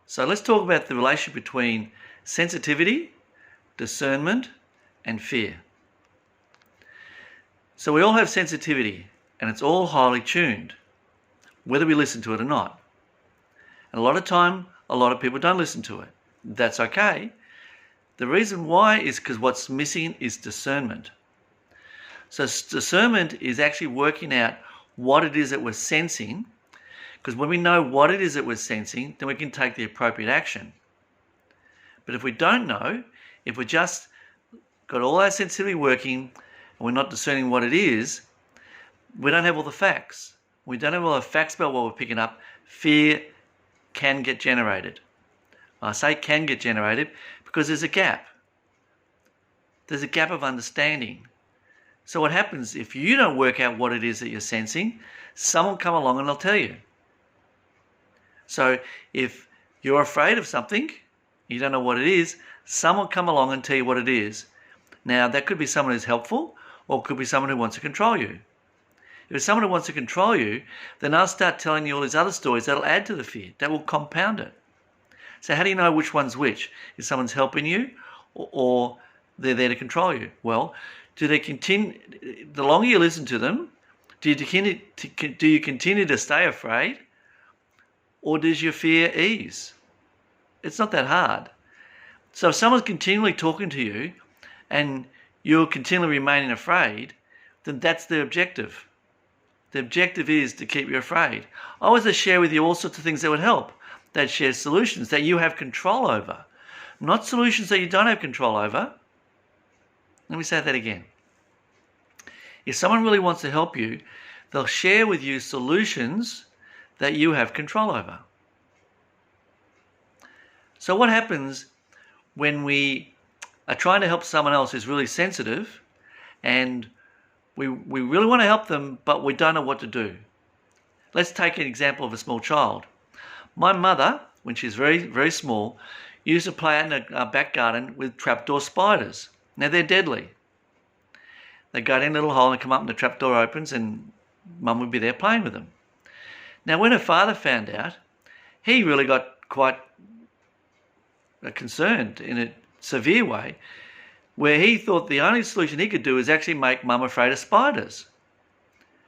So let's talk about the relationship between sensitivity, discernment, and fear. So we all have sensitivity, and it's all highly tuned, whether we listen to it or not. And a lot of time, a lot of people don't listen to it. That's okay. The reason why is because what's missing is discernment. So discernment is actually working out what it is that we're sensing, because when we know what it is that we're sensing, then we can take the appropriate action. But if we don't know, if we just got all our sensitivity working and we're not discerning what it is, we don't have all the facts. We don't have all the facts about what we're picking up. Fear can get generated. I say can get generated because there's a gap. There's a gap of understanding. So what happens if you don't work out what it is that you're sensing, someone will come along and they'll tell you. So if you're afraid of something, you don't know what it is, someone will come along and tell you what it is. Now, that could be someone who's helpful, or it could be someone who wants to control you. If it's someone who wants to control you, then I'll start telling you all these other stories that'll add to the fear, that will compound it. So how do you know which one's which? If someone's helping you or they're there to control you? Well, do they continue? The longer you listen to them, do you continue to stay afraid, or does your fear ease? It's not that hard. So if someone's continually talking to you and you're continually remaining afraid, then that's the objective. The objective is to keep you afraid. I always share with you all sorts of things that would help. They'd share solutions that you have control over, not solutions that you don't have control over. Let me say that again. If someone really wants to help you, they'll share with you solutions that you have control over. So what happens when we are trying to help someone else who's really sensitive and we really want to help them, but we don't know what to do? Let's take an example of a small child. My mother, when she's very, very small, used to play out in a back garden with trapdoor spiders. Now, they're deadly. They go down a little hole and come up and the trapdoor opens and Mum would be there playing with them. Now, when her father found out, he really got quite concerned in a severe way, where he thought the only solution he could do is actually make Mum afraid of spiders.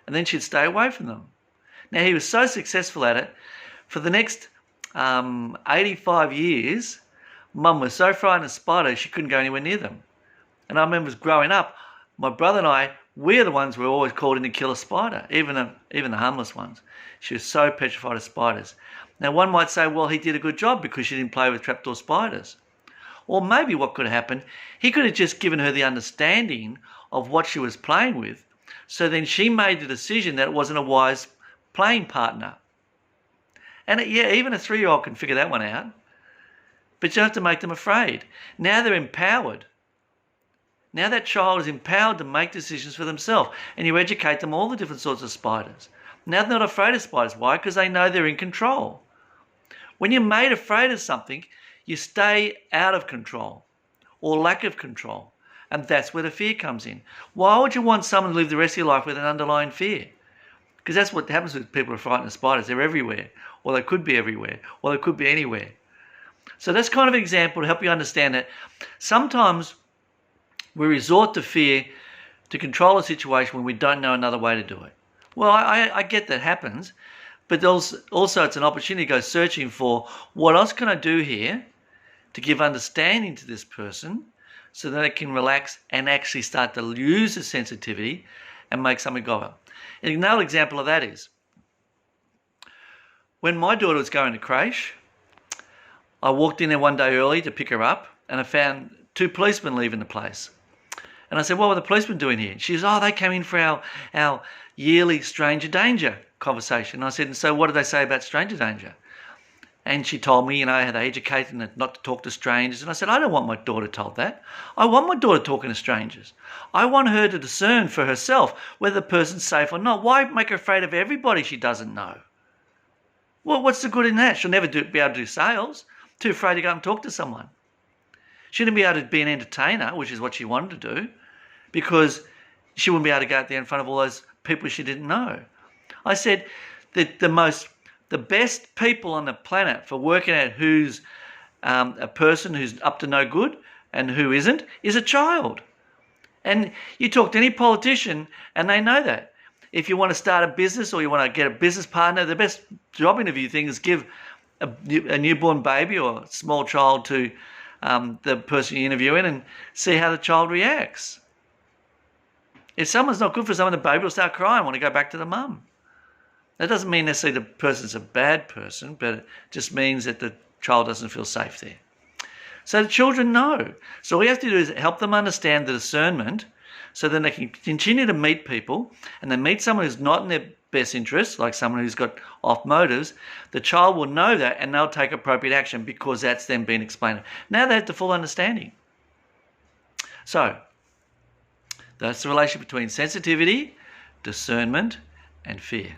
And then she'd stay away from them. Now, he was so successful at it, for the next 85 years, Mum was so frightened of spiders she couldn't go anywhere near them. And I remember growing up, my brother and I, we're the ones who were always called in to kill a spider, even the harmless ones. She was so petrified of spiders. Now, one might say, well, he did a good job because she didn't play with trapdoor spiders. Or maybe what could have happened, he could have just given her the understanding of what she was playing with, so then she made the decision that it wasn't a wise playing partner. And yeah, even a 3-year-old can figure that one out. But you have to make them afraid. Now they're empowered. Now that child is empowered to make decisions for themselves. And you educate them all the different sorts of spiders. Now they're not afraid of spiders. Why? Because they know they're in control. When you're made afraid of something, you stay out of control or lack of control. And that's where the fear comes in. Why would you want someone to live the rest of your life with an underlying fear? Because that's what happens with people who are frightened of spiders. They're everywhere, or they could be everywhere, or they could be anywhere. So that's kind of an example to help you understand that sometimes we resort to fear to control a situation when we don't know another way to do it. Well, I get that happens, but also it's an opportunity to go searching for what else can I do here to give understanding to this person so that it can relax and actually start to use the sensitivity and make something of it. And another example of that is when my daughter was going to creche, I walked in there one day early to pick her up and I found 2 policemen leaving the place. And I said, what were the policemen doing here? She says, they came in for our yearly stranger danger conversation. And I said, and so what did they say about stranger danger? And she told me, how they educate them not to talk to strangers. And I said, I don't want my daughter told that. I want my daughter talking to strangers. I want her to discern for herself whether the person's safe or not. Why make her afraid of everybody she doesn't know? Well, what's the good in that? She'll never be able to do sales. Too afraid to go and talk to someone. She wouldn't be able to be an entertainer, which is what she wanted to do, because she wouldn't be able to go out there in front of all those people she didn't know. I said that the most The best people on the planet for working out who's a person who's up to no good and who isn't is a child. And you talk to any politician and they know that. If you want to start a business or you want to get a business partner, the best job interview thing is give a newborn baby or a small child to the person you're interviewing and see how the child reacts. If someone's not good for someone, the baby will start crying, want to go back to the mum. That doesn't mean necessarily the person's a bad person, but it just means that the child doesn't feel safe there. So the children know. So all we have to do is help them understand the discernment so then they can continue to meet people, and they meet someone who's not in their best interest, like someone who's got off motives. The child will know that and they'll take appropriate action because that's them being explained. Now they have the full understanding. So that's the relationship between sensitivity, discernment, and fear.